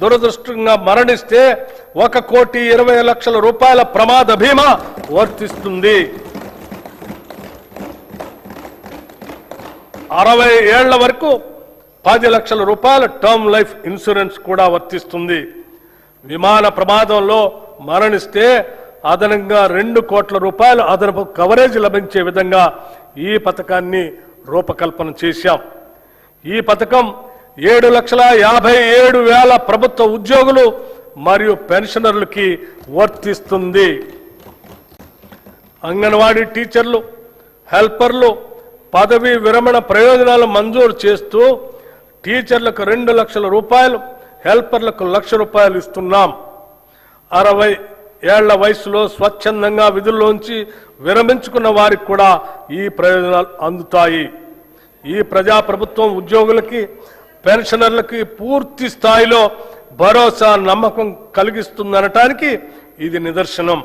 దురదృష్టంగా మరణిస్తే 1,20,00,000 రూపాయల ప్రమాద బీమా వర్తిస్తుంది. 60 ఏళ్ల వరకు 10 లక్షల రూపాయల టర్మ్ లైఫ్ ఇన్సూరెన్స్ కూడా వర్తిస్తుంది. విమాన ప్రమాదంలో మరణిస్తే అదనంగా 2 కోట్ల రూపాయలు అదనపు కవరేజ్ లభించే విధంగా ఈ పథకాన్ని రూపకల్పన చేశాం. ఈ పథకం 7,57,000 ప్రభుత్వ ఉద్యోగులు మరియు పెన్షనర్లకి వర్తిస్తుంది. అంగన్వాడీ టీచర్లు, హెల్పర్లు పదవీ విరమణ ప్రయోజనాలు మంజూరు చేస్తూ టీచర్లకు 2 లక్షల రూపాయలు, హెల్పర్లకు 1,00,000 రూపాయలు ఇస్తున్నాం. 60 ఏళ్ల వయసులో స్వచ్ఛందంగా విధుల్లోంచి విరమించుకున్న వారికి కూడా ఈ ప్రయోజనాలు అందుతాయి. ఈ ప్రజాప్రభుత్వం ఉద్యోగులకి, పెన్షనర్లకి పూర్తి స్థాయిలో భరోసా, నమ్మకం కలిగిస్తుందనటానికి ఇది నిదర్శనం.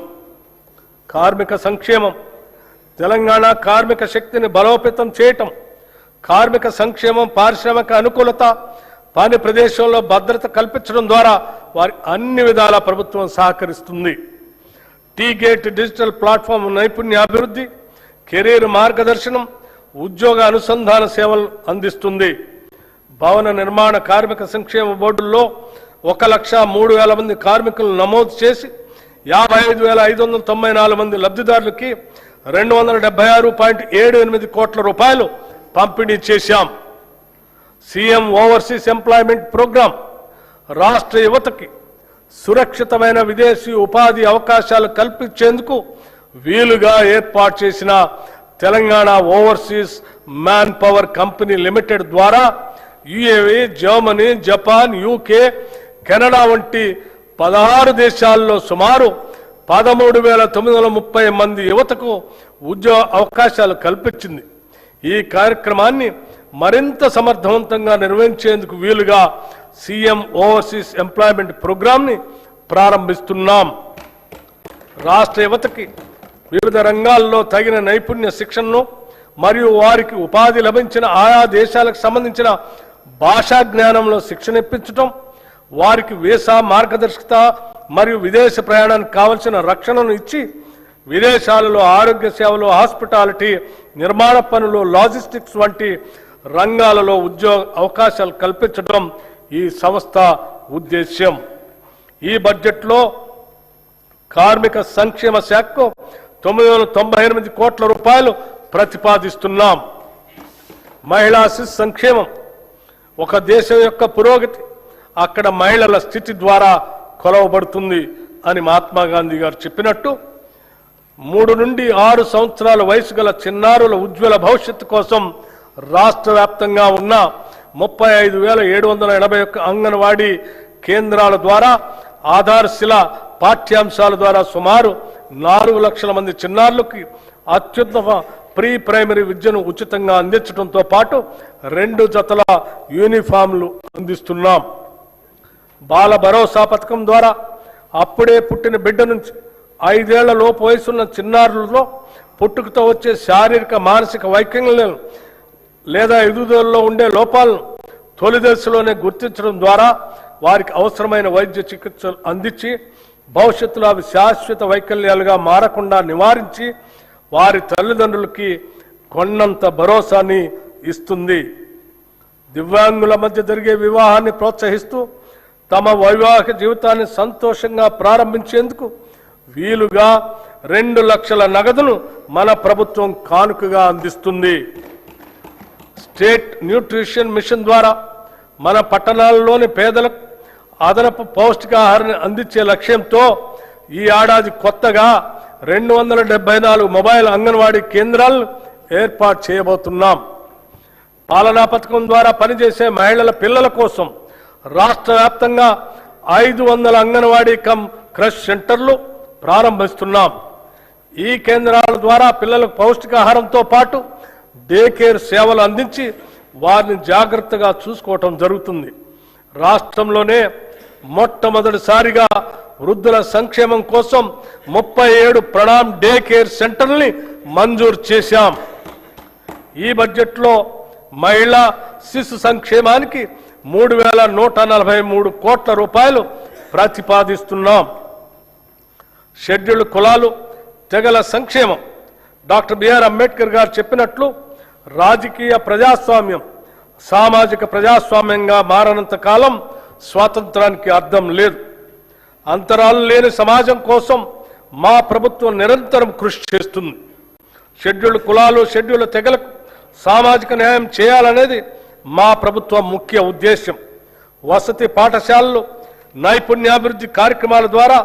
కార్మిక సంక్షేమం. తెలంగాణ కార్మిక శక్తిని బలోపేతం చేయటం, కార్మిక సంక్షేమం, పారిశ్రామిక అనుకూలత, పని ప్రదేశంలో భద్రత కల్పించడం ద్వారా వారి అన్ని విధాల ప్రభుత్వం సహకరిస్తుంది. టీ-గేట్ డిజిటల్ ప్లాట్ఫామ్ నైపుణ్యాభివృద్ధి, కెరీర్ మార్గదర్శనం, ఉద్యోగ అనుసంధాన సేవలు అందిస్తుంది. భవన నిర్మాణ కార్మిక సంక్షేమ బోర్డుల్లో 1,03,000 మంది కార్మికులను నమోదు చేసి 55,594 మంది లబ్ధిదారులకి 276.78 కోట్ల రూపాయలు పంపిణీ చేశాం. సీఎం ఓవర్సీస్ ఎంప్లాయ్మెంట్ ప్రోగ్రాం రాష్ట్ర యువతకి సురక్షితమైన విదేశీ ఉపాధి అవకాశాలు కల్పించేందుకు వీలుగా ఏర్పాటు చేసిన Telangana overseas manpower company limited ద్వారా UAE, Germany, Japan, UK, Canada వంటి 16 దేశాల్లో సుమారు 13,930 మంది యువతకు ఉద్యోగ అవకాశాలు కల్పించింది. ఈ కార్యక్రమాన్ని మరింత సమర్థవంతంగా నిర్వహించేందుకు వీలుగా సీఎం ఓవర్సీస్ ఎంప్లాయ్మెంట్ ప్రోగ్రాంని ప్రారంభిస్తున్నాం. రాష్ట్ర యువతకి వివిధ రంగాల్లో తగిన నైపుణ్య శిక్షణను మరియు వారికి ఉపాధి లభించిన ఆయా దేశాలకు సంబంధించిన భాషా జ్ఞానంలో శిక్షణ ఇప్పించడం, వారికి వీసా మార్గదర్శకత మరియు విదేశ ప్రయాణానికి కావలసిన రక్షణను ఇచ్చి విదేశాలలో ఆరోగ్య సేవలు, హాస్పిటాలిటీ, నిర్మాణ పనులు, లాజిస్టిక్స్ వంటి రంగాలలో ఉద్యోగ అవకాశాలు కల్పించడం ఈ సంస్థ ఉద్దేశ్యం. ఈ బడ్జెట్లో కార్మిక సంక్షేమ శాఖకు 998 కోట్ల రూపాయలు ప్రతిపాదిస్తున్నాం. మహిళా శిశు సంక్షేమం. ఒక దేశం యొక్క పురోగతి అక్కడ మహిళల స్థితి ద్వారా కొలవబడుతుంది అని మహాత్మా గాంధీ గారు చెప్పినట్టు 3 నుండి 6 సంవత్సరాల వయసు గల చిన్నారుల ఉజ్వల భవిష్యత్తు కోసం రాష్ట్ర వ్యాప్తంగా ఉన్న 35,781 అంగన్వాడీ కేంద్రాల ద్వారా ఆధారశిల పాఠ్యాంశాల ద్వారా సుమారు 4 లక్షల మంది చిన్నారులకి అత్యుత్తమ ప్రీ ప్రైమరీ విద్యను ఉచితంగా అందించడంతో పాటు 2 జతల యూనిఫామ్లు అందిస్తున్నాం. బాల భరోసా పథకం ద్వారా అప్పుడే పుట్టిన బిడ్డ నుంచి 5 ఏళ్ల లోపు వయసున్న చిన్నారులలో పుట్టుకతో వచ్చే శారీరక, మానసిక వైకల్యాలను లేదా ఎదుగుదలలో ఉండే లోపాలను తొలి దశలోనే గుర్తించడం ద్వారా వారికి అవసరమైన వైద్య చికిత్సలు అందించి భవిష్యత్తులో అవి శాశ్వత వైకల్యాలుగా మారకుండా నివారించి వారి తల్లిదండ్రులకి కొన్నంత భరోసాని ఇస్తుంది. దివ్యాంగుల మధ్య జరిగే వివాహాన్ని ప్రోత్సహిస్తూ తమ వైవాహిక జీవితాన్ని సంతోషంగా ప్రారంభించేందుకు వీలుగా 2 లక్షల నగదును మన ప్రభుత్వం కానుకగా అందిస్తుంది. స్టేట్ న్యూట్రిషన్ మిషన్ ద్వారా మన పట్టణాల్లోని పేదలకు అదనపు పౌష్టికాహారాన్ని అందించే లక్ష్యంతో ఈ ఏడాది కొత్తగా 274 మొబైల్ అంగన్వాడీ కేంద్రాలను ఏర్పాటు చేయబోతున్నాం. పాలనా పథకం ద్వారా పనిచేసే మహిళల పిల్లల కోసం రాష్ట్ర వ్యాప్తంగా 500 అంగన్వాడీ కమ్ క్రష్ సెంటర్లు ప్రారంభిస్తున్నాం. ఈ కేంద్రాల ద్వారా పిల్లలకు పౌష్టికాహారంతో పాటు డే కేర్ సేవలు అందించి వారిని జాగ్రత్తగా చూసుకోవటం జరుగుతుంది. రాష్ట్రంలోనే మొట్టమొదటిసారిగా వృద్ధుల సంక్షేమం కోసం 37 ప్రణామ్ డే కేర్ సెంటర్ని మంజూరు చేశాం. ఈ బడ్జెట్లో మహిళా శిశు సంక్షేమానికి 3,143 కోట్ల రూపాయలు ప్రతిపాదిస్తున్నాం. షెడ్యూల్డ్ కులాలు తెగల సంక్షేమం. డాక్టర్ బిఆర్ అంబేద్కర్ గారు చెప్పినట్లు రాజకీయ ప్రజాస్వామ్యం సామాజిక ప్రజాస్వామ్యంగా మారనంత కాలం స్వాతంత్రానికి అర్థం లేదు. అంతరాలు లేని సమాజం కోసం మా ప్రభుత్వం నిరంతరం కృషి చేస్తుంది. షెడ్యూల్డ్ కులాలు షెడ్యూల్డ్ తెగలకు సామాజిక న్యాయం చేయాలనేది మా ప్రభుత్వం ముఖ్య ఉద్దేశం. వసతి పాఠశాలలు నైపుణ్యాభివృద్ధి కార్యక్రమాల ద్వారా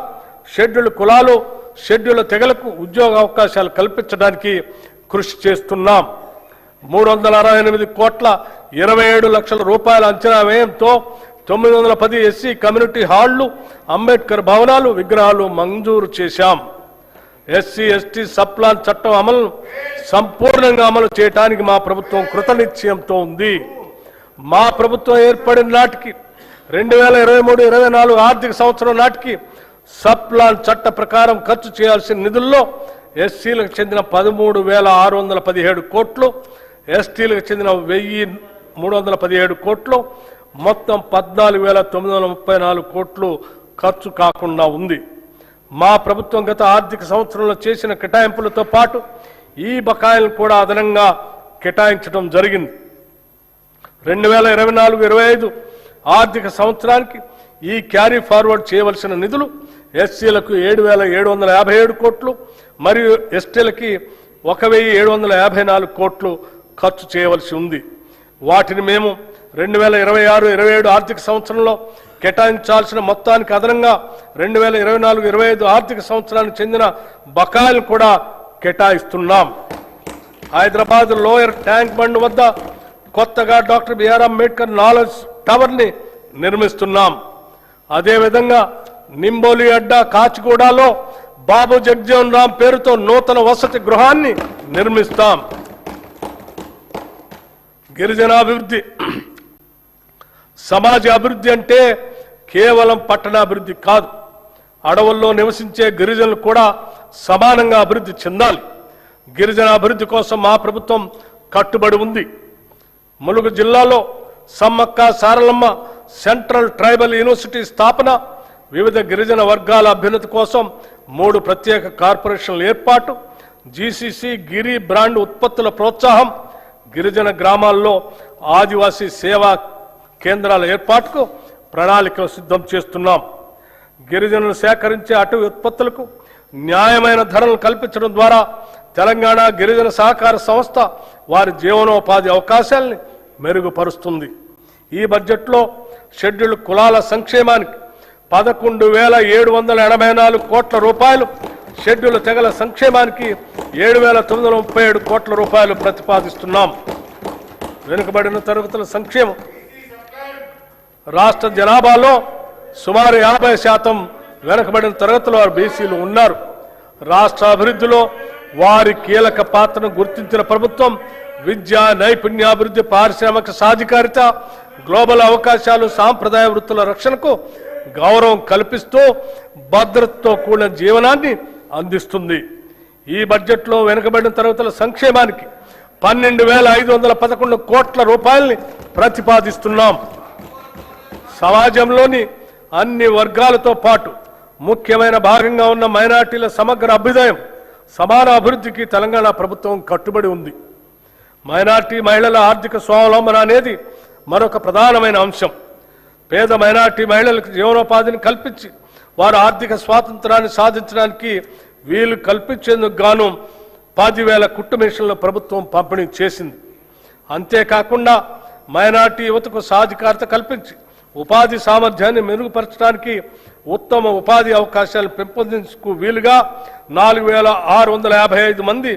షెడ్యూల్డ్ కులాలు షెడ్యూల్డ్ తెగలకు ఉద్యోగ అవకాశాలు కల్పించడానికి కృషి చేస్తున్నాం. 368 కోట్ల 27 లక్షల రూపాయల అంచనా వ్యయంతో 910 ఎస్సీ కమ్యూనిటీ హాళ్లు, అంబేద్కర్ భవనాలు, విగ్రహాలు మంజూరు చేశాం. ఎస్సీ ఎస్టీ సప్లాన్ చట్టం అమలును సంపూర్ణంగా అమలు చేయడానికి మా ప్రభుత్వం కృతనిశ్చయంతో ఉంది. మా ప్రభుత్వం ఏర్పడిన నాటికి 2023-24 ఆర్థిక సంవత్సరం నాటికి సప్లాన్ చట్ట ప్రకారం ఖర్చు చేయాల్సిన నిధుల్లో ఎస్సీలకు చెందిన 13,617 కోట్లు, ఎస్టీలకు చెందిన 1,317 కోట్లు, మొత్తం 14,934 కోట్లు ఖర్చు కాకుండా ఉంది. మా ప్రభుత్వం గత ఆర్థిక సంవత్సరంలో చేసిన కేటాయింపులతో పాటు ఈ బకాయిలను కూడా అదనంగా కేటాయించడం జరిగింది. 2024-25 ఆర్థిక సంవత్సరానికి ఈ క్యారీ ఫార్వర్డ్ చేయవలసిన నిధులు ఎస్సీలకు 7,757 కోట్లు మరియు ఎస్టీలకి 1,754 కోట్లు ఖర్చు చేయవలసి ఉంది. వాటిని మేము 2026-27 ఆర్థిక సంవత్సరంలో కేటాయించాల్సిన మొత్తానికి అదనంగా 2024-25 ఆర్థిక సంవత్సరానికి చెందిన బకాయిలు కూడా కేటాయిస్తున్నాం. హైదరాబాద్ లోయర్ ట్యాంక్ బండ్ వద్ద కొత్తగా డాక్టర్ బిఆర్ అంబేద్కర్ నాలెడ్జ్ టవర్ని నిర్మిస్తున్నాం. అదేవిధంగా నింబోలి అడ్డా కాచిగూడలో బాబు జగ్జీవన్ రామ్ పేరుతో నూతన వసతి గృహాన్ని నిర్మిస్తాం. గిరిజనాభివృద్ధి సమాజ అభివృద్ధి అంటే కేవలం పట్టణాభివృద్ధి కాదు. అడవుల్లో నివసించే గిరిజనులు కూడా సమానంగా అభివృద్ధి చెందాలి. గిరిజన అభివృద్ధి కోసం మా ప్రభుత్వం కట్టుబడి ఉంది. ములుగు జిల్లాలో Sammakka Saralamma central tribal university స్థాపన, వివిధ గిరిజన వర్గాల అభ్యున్నతి కోసం 3 ప్రత్యేక కార్పొరేషన్ల ఏర్పాటు, జీసీసీ గిరి బ్రాండ్ ఉత్పత్తుల ప్రోత్సాహం, గిరిజన గ్రామాల్లో ఆదివాసీ సేవా కేంద్రాల ఏర్పాటుకు ప్రణాళికలు సిద్ధం చేస్తున్నాం. గిరిజనులు సేకరించే అటవీ ఉత్పత్తులకు న్యాయమైన ధరలు కల్పించడం ద్వారా తెలంగాణ గిరిజన సహకార సంస్థ వారి జీవనోపాధి అవకాశాలని మెరుగుపరుస్తుంది. ఈ బడ్జెట్లో షెడ్యూల్డ్ కులాల సంక్షేమానికి 11,784 కోట్ల రూపాయలు, షెడ్యూల్డ్ తెగల సంక్షేమానికి 7,937 కోట్ల రూపాయలు ప్రతిపాదిస్తున్నాం. వెనుకబడిన తరగతుల సంక్షేమం రాష్ట్ర జనాభాలో సుమారు 50% వెనుకబడిన తరగతుల వారు బీసీలు ఉన్నారు. రాష్ట్ర అభివృద్ధిలో వారి కీలక పాత్రను గుర్తించిన ప్రభుత్వం విద్య, నైపుణ్యాభివృద్ధి, పారిశ్రామిక సాధికారిత, గ్లోబల్ అవకాశాలు, సాంప్రదాయ వృత్తుల రక్షణకు గౌరవం కల్పిస్తూ భద్రతతో కూడిన జీవనాన్ని అందిస్తుంది. ఈ బడ్జెట్లో వెనుకబడిన తరగతుల సంక్షేమానికి 12,511 కోట్ల రూపాయల్ని ప్రతిపాదిస్తున్నాం. సమాజంలోని అన్ని వర్గాలతో పాటు ముఖ్యమైన భాగంగా ఉన్న మైనార్టీల సమగ్ర అభ్యుదయం, సమాన అభివృద్ధికి తెలంగాణ ప్రభుత్వం కట్టుబడి ఉంది. మైనార్టీ మహిళల ఆర్థిక స్వావలంబన అనేది మరొక ప్రధానమైన అంశం. పేద మైనార్టీ మహిళలకు జీవనోపాధిని కల్పించి వారు ఆర్థిక స్వాతంత్రాన్ని సాధించడానికి వీలు కల్పించేందుకు గాను 10,000 కుట్టు మిషన్ల ప్రభుత్వం పంపిణీ చేసింది. అంతేకాకుండా మైనార్టీ యువతకు సాధికారత కల్పించి ఉపాధి సామర్థ్యాన్ని మెరుగుపరచడానికి ఉత్తమ ఉపాధి అవకాశాలు పెంపొందించుకు వీలుగా 4,655 మంది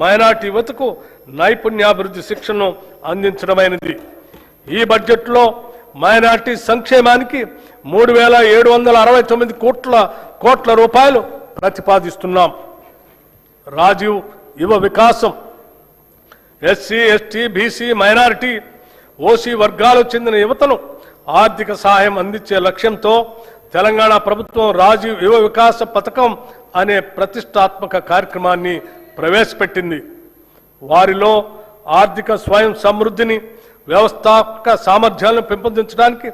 మైనార్టీ యువతకు నైపుణ్యాభివృద్ధి శిక్షణను అందించడమైనది. ఈ బడ్జెట్లో మైనార్టీ సంక్షేమానికి 3,769 కోట్ల రూపాయలు ప్రతిపాదిస్తున్నాం. రాజీవ్ యువ వికాసం SC, ST, BC, minority, OC వర్గాలకు చెందిన యువతను ఆర్థిక సహాయం అందించే లక్ష్యంతో తెలంగాణ ప్రభుత్వం రాజీవ్ యువ వికాస పథకం అనే ప్రతిష్టాత్మక కార్యక్రమాన్ని ప్రవేశపెట్టింది. వారిలో ఆర్థిక స్వయం సమృద్ధిని వ్యవస్థాపక సామర్థ్యాలను పెంపొందించడానికి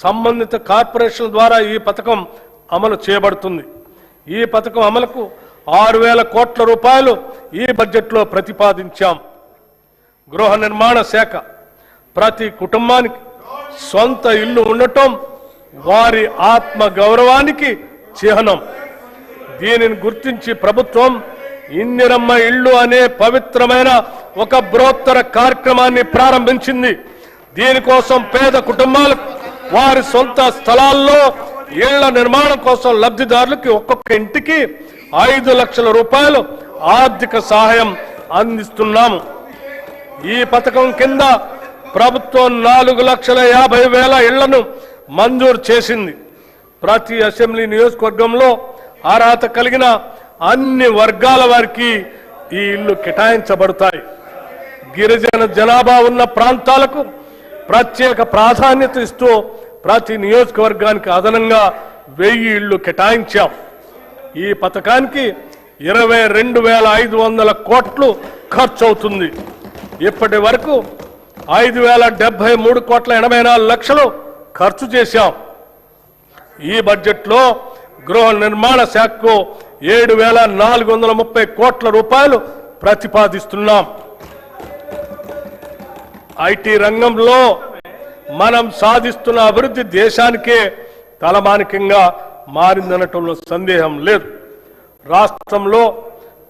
సంబంధిత కార్పొరేషన్ల ద్వారా ఈ పథకం అమలు చేయబడుతుంది. ఈ పథకం అమలుకు 6,000 కోట్ల రూపాయలు ఈ బడ్జెట్లో ప్రతిపాదించాం. గృహ నిర్మాణ శాఖ ప్రతి కుటుంబానికి సొంత ఇల్లు ఉండటం వారి ఆత్మ గౌరవానికి చిహ్నం. దీనిని గుర్తించి ప్రభుత్వం ఇందిరమ్మ ఇళ్ళు అనే పవిత్రమైన ఒక బృహత్తర కార్యక్రమాన్ని ప్రారంభించింది. దీనికోసం పేద కుటుంబాలకు వారి సొంత స్థలాల్లో ఇళ్ల నిర్మాణం కోసం లబ్ధిదారులకి ఒక్కొక్క ఇంటికి 5 లక్షల రూపాయలు ఆర్థిక సహాయం అందిస్తున్నాము. ఈ పథకం కింద ప్రభుత్వం 4,50,000 ఇళ్లను మంజూరు చేసింది. ప్రతి అసెంబ్లీ నియోజకవర్గంలో అర్హత కలిగిన అన్ని వర్గాల వారికి ఈ ఇళ్లు కేటాయించబడతాయి. గిరిజన జనాభా ఉన్న ప్రాంతాలకు ప్రత్యేక ప్రాధాన్యత ఇస్తూ ప్రతి నియోజకవర్గానికి అదనంగా 1000 ఇళ్లు కేటాయించాం. ఈ పథకానికి 22,500 కోట్లు ఖర్చు అవుతుంది. ఇప్పటి వరకు 5,073,84,00,000 ఖర్చు చేశాం. ఈ బడ్జెట్లో గృహ నిర్మాణ శాఖకు 7,430 కోట్ల రూపాయలు ప్రతిపాదిస్తున్నాం. ఐటీ రంగంలో మనం సాధిస్తున్న అభివృద్ధి దేశానికే తలమానికంగా మారిందనటంలో సందేహం లేదు. రాష్ట్రంలో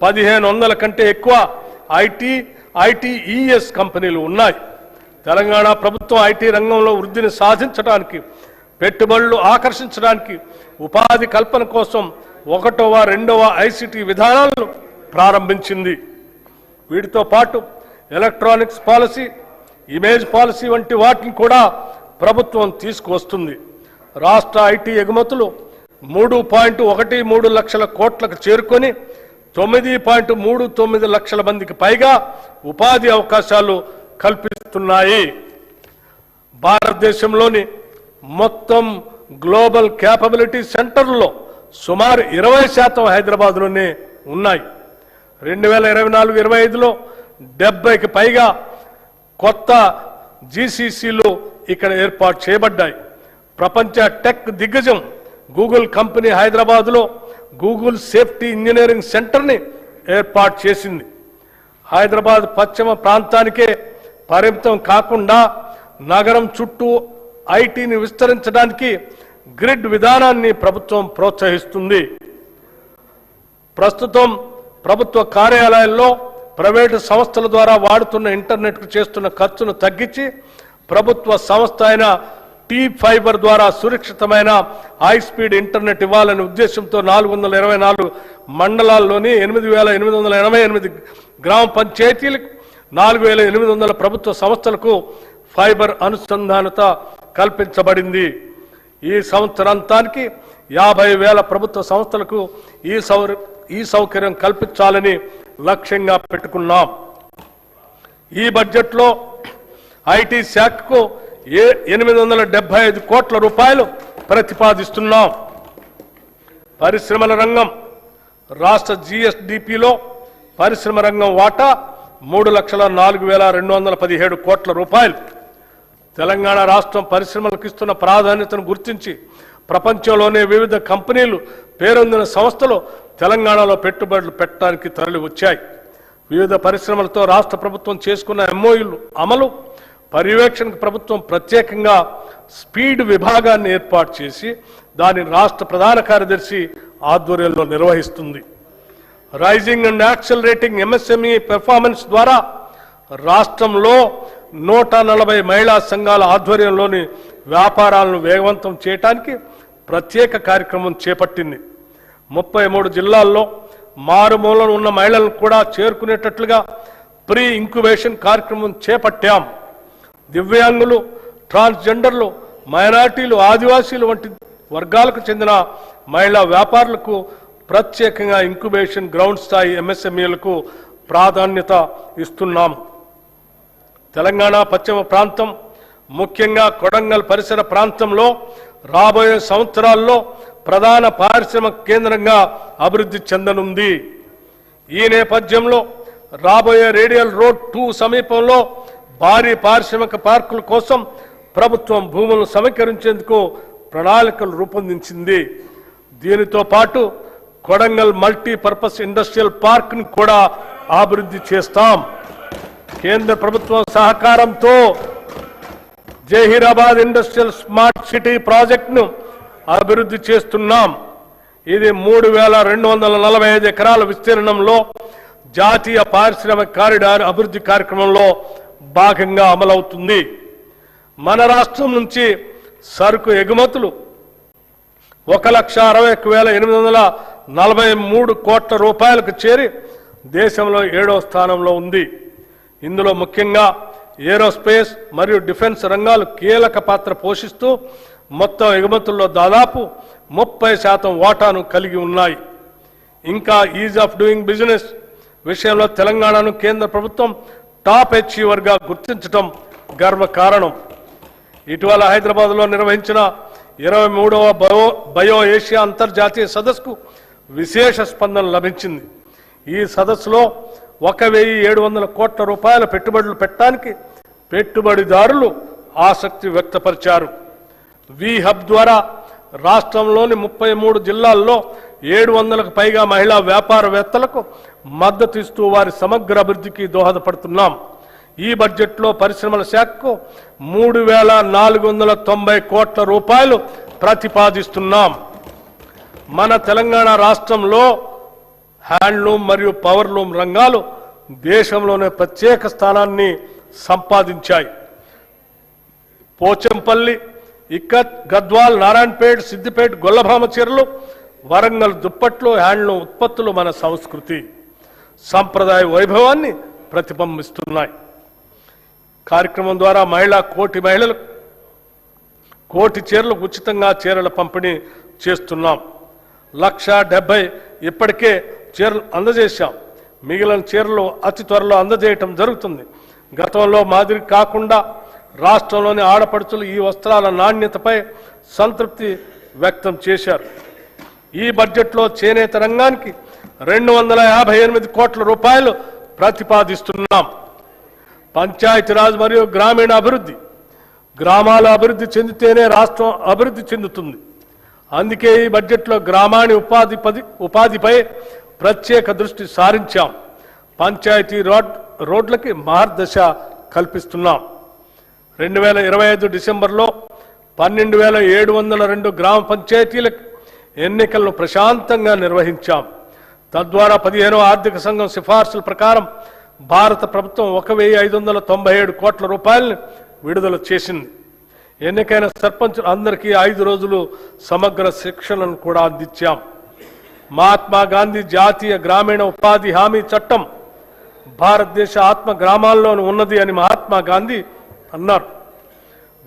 1,500 కంటే ఎక్కువ ఐటీఈఎస్ కంపెనీలు ఉన్నాయి. తెలంగాణ ప్రభుత్వం ఐటీ రంగంలో వృద్ధిని సాధించడానికి, పెట్టుబడులు ఆకర్షించడానికి, ఉపాధి కల్పన కోసం 1వ, 2వ ఐసిటి విధానాలను ప్రారంభించింది. వీటితో పాటు ఎలక్ట్రానిక్స్ పాలసీ, ఇమేజ్ పాలసీ వంటి వాటిని కూడా ప్రభుత్వం తీసుకువస్తుంది. రాష్ట్ర ఐటీ ఎగుమతులు 3.13 లక్షల కోట్లకు చేరుకొని 9.39 లక్షల మందికి పైగా ఉపాధి అవకాశాలు కల్పిస్తున్నాయి. భారతదేశంలోని మొత్తం గ్లోబల్ క్యాపబిలిటీ సెంటర్లలో సుమారు 20% హైదరాబాద్లోనే ఉన్నాయి. 2024-25లో 70కి పైగా కొత్త జీసీసీలు ఇక్కడ ఏర్పాటు చేయబడ్డాయి. ప్రపంచ టెక్ దిగ్గజం గూగుల్ కంపెనీ హైదరాబాద్లో గూగుల్ సేఫ్టీ ఇంజనీరింగ్ సెంటర్ని ఏర్పాటు చేసింది. హైదరాబాద్ పశ్చిమ ప్రాంతానికే పరిమితం కాకుండా నగరం చుట్టూ ఐటీని విస్తరించడానికి గ్రిడ్ విధానాన్ని ప్రభుత్వం ప్రోత్సహిస్తుంది. ప్రస్తుతం ప్రభుత్వ కార్యాలయాల్లో ప్రైవేటు సంస్థల ద్వారా వాడుతున్న ఇంటర్నెట్కు చేస్తున్న ఖర్చును తగ్గించి ప్రభుత్వ సంస్థ అయిన టీ ఫైబర్ ద్వారా సురక్షితమైన హై స్పీడ్ ఇంటర్నెట్ ఇవ్వాలనే ఉద్దేశంతో 424 మండలాల్లోని 8,888 గ్రామ పంచాయతీలకు 4,800 ప్రభుత్వ సంస్థలకు ఫైబర్ అనుసంధానత కల్పించబడింది. ఈ సంవత్సరాంతానికి 50,000 ప్రభుత్వ సంస్థలకు ఈ సౌకర్యం కల్పించాలని లక్ష్యంగా పెట్టుకున్నాం. ఈ బడ్జెట్లో ఐటీ శాఖకు 875 కోట్ల రూపాయలు ప్రతిపాదిస్తున్నాం. పరిశ్రమల రంగం రాష్ట్ర జీఎస్డిపిలో పరిశ్రమ రంగం వాటా 3,04,217 కోట్ల రూపాయలు. తెలంగాణ రాష్ట్రం పరిశ్రమలకు ఇస్తున్న ప్రాధాన్యతను గుర్తించి ప్రపంచంలోనే వివిధ కంపెనీలు పేరొందిన సంస్థలు తెలంగాణలో పెట్టుబడులు పెట్టడానికి తరలి వచ్చాయి. వివిధ పరిశ్రమలతో రాష్ట్ర ప్రభుత్వం చేసుకున్న ఎంఓయూలు అమలు పర్యవేక్షణకు ప్రభుత్వం ప్రత్యేకంగా స్పీడ్ విభాగాన్ని ఏర్పాటు చేసి దాని రాష్ట్ర ప్రధాన కార్యదర్శి ఆధ్వర్యంలో నిర్వహిస్తుంది. Rising and accelerating MSME performance ద్వారా రాష్ట్రంలో 140 మహిళా సంఘాల ఆధ్వర్యంలోని వ్యాపారాలను వేగవంతం చేయడానికి ప్రత్యేక కార్యక్రమం చేపట్టింది. 33 జిల్లాల్లో మారుమూలన ఉన్న మహిళలను కూడా చేరుకునేటట్లుగా ప్రీ ఇంక్యుబేషన్ కార్యక్రమం చేపట్టాం. దివ్యాంగులు, ట్రాన్స్జెండర్లు, మైనారిటీలు, ఆదివాసీలు వంటి వర్గాలకు చెందిన మహిళా వ్యాపారులకు ప్రత్యేకంగా ఇంక్యుబేషన్ గ్రౌండ్ స్థాయి ఎంఎస్ఎంఈలకు ప్రాధాన్యత ఇస్తున్నాం. తెలంగాణ పశ్చిమ ప్రాంతం, ముఖ్యంగా కొడంగల్ పరిసర ప్రాంతంలో రాబోయే సంవత్సరాల్లో ప్రధాన పారిశ్రామిక కేంద్రంగా అభివృద్ధి చెందనుంది. ఈ నేపథ్యంలో రాబోయే రేడియల్ రోడ్ 2 సమీపంలో భారీ పారిశ్రామిక పార్కుల కోసం ప్రభుత్వం భూములను సమీకరించేందుకు ప్రణాళికలు రూపొందించింది. దీనితో పాటు కొడంగల్ మల్టీపర్పస్ ఇండస్ట్రియల్ పార్క్ ని కూడా అభివృద్ధి చేస్తాం. కేంద్ర ప్రభుత్వం సహకారంతో జహీరాబాద్ ఇండస్ట్రియల్ స్మార్ట్ సిటీ ప్రాజెక్టును అభివృద్ధి చేస్తున్నాం. ఇది 3245 ఎకరాల విస్తీర్ణంలో జాతీయ పారిశ్రామిక కారిడార్ అభివృద్ధి కార్యక్రమంలో భాగంగా అమలవుతుంది. మన రాష్ట్రం నుంచి సరుకు ఎగుమతులు 1,61,843 కోట్ల రూపాయలకు చేరి దేశంలో 7వ స్థానంలో ఉంది. ఇందులో ముఖ్యంగా ఏరోస్పేస్ మరియు డిఫెన్స్ రంగాలు కీలక పాత్ర పోషిస్తూ మొత్తం ఎగుమతుల్లో దాదాపు 30% వాటాను కలిగి ఉన్నాయి. ఇంకా ఈజ్ ఆఫ్ డూయింగ్ బిజినెస్ విషయంలో తెలంగాణను కేంద్ర ప్రభుత్వం టాప్ అచీవర్గా గుర్తించడం గర్వకారణం. ఇటీవల హైదరాబాద్లో నిర్వహించిన 23వ బయో ఏషియా అంతర్జాతీయ సదస్సుకు విశేష స్పందన లభించింది. ఈ సదస్సులో 1,700 కోట్ల రూపాయల పెట్టుబడులు పెట్టడానికి పెట్టుబడిదారులు ఆసక్తి వ్యక్తపరిచారు. వి హబ్ ద్వారా రాష్ట్రంలోని 33 జిల్లాల్లో 700కు పైగా మహిళా వ్యాపారవేత్తలకు మద్దతు ఇస్తూ వారి సమగ్ర అభివృద్ధికి దోహదపడుతున్నాం. ఈ బడ్జెట్లో పరిశ్రమల శాఖకు 3,490 కోట్ల రూపాయలు ప్రతిపాదిస్తున్నాం. మన తెలంగాణ రాష్ట్రంలో హ్యాండ్లూమ్ మరియు పవర్లూమ్ రంగాలు దేశంలోనే ప్రత్యేక స్థానాన్ని సంపాదించాయి. పోచంపల్లి, ఇక్కత్, గద్వాల్, నారాయణపేట్, సిద్దిపేట గొల్లభామ చీరలు, వరంగల్ దుప్పట్లు, హ్యాండ్లూమ్ ఉత్పత్తులు మన సంస్కృతి సంప్రదాయ వైభవాన్ని ప్రతిబింబిస్తున్నాయి. కార్యక్రమం ద్వారా మహిళలకు కోటి చీరలు ఉచితంగా చీరల పంపిణీ చేస్తున్నాం. 1,70,000 ఇప్పటికే చీరలు అందజేశాం. మిగిలిన చీరలు అతి త్వరలో అందజేయటం జరుగుతుంది. గతంలో మాదిరి కాకుండా రాష్ట్రంలోని ఆడపడుచులు ఈ వస్త్రాల నాణ్యతపై సంతృప్తి వ్యక్తం చేశారు. ఈ బడ్జెట్లో చేనేత రంగానికి 258 కోట్ల రూపాయలు ప్రతిపాదిస్తున్నాం. పంచాయతీరాజ్ మరియు గ్రామీణ అభివృద్ధి, గ్రామాల అభివృద్ధి చెందితేనే రాష్ట్రం అభివృద్ధి చెందుతుంది. అందుకే ఈ బడ్జెట్లో గ్రామాణి ఉపాధిపై ప్రత్యేక దృష్టి సారించాం. పంచాయతీ రోడ్లకి మార్గదర్శ కల్పిస్తున్నాం. 2025 డిసెంబర్లో 12,702 గ్రామ పంచాయతీలకు ఎన్నికలను ప్రశాంతంగా నిర్వహించాం. తద్వారా 15వ ఆర్థిక సంఘం సిఫార్సుల ప్రకారం భారత ప్రభుత్వం 1,597 కోట్ల రూపాయలను విడుదల చేసింది. ఎన్నికైన సర్పంచ్ అందరికీ 5 రోజులు సమగ్ర శిక్షణను కూడా అందించాం. మహాత్మా గాంధీ జాతీయ గ్రామీణ ఉపాధి హామీ చట్టం భారతదేశ ఆత్మ గ్రామాల్లోనూ ఉన్నది అని మహాత్మా గాంధీ అన్నారు.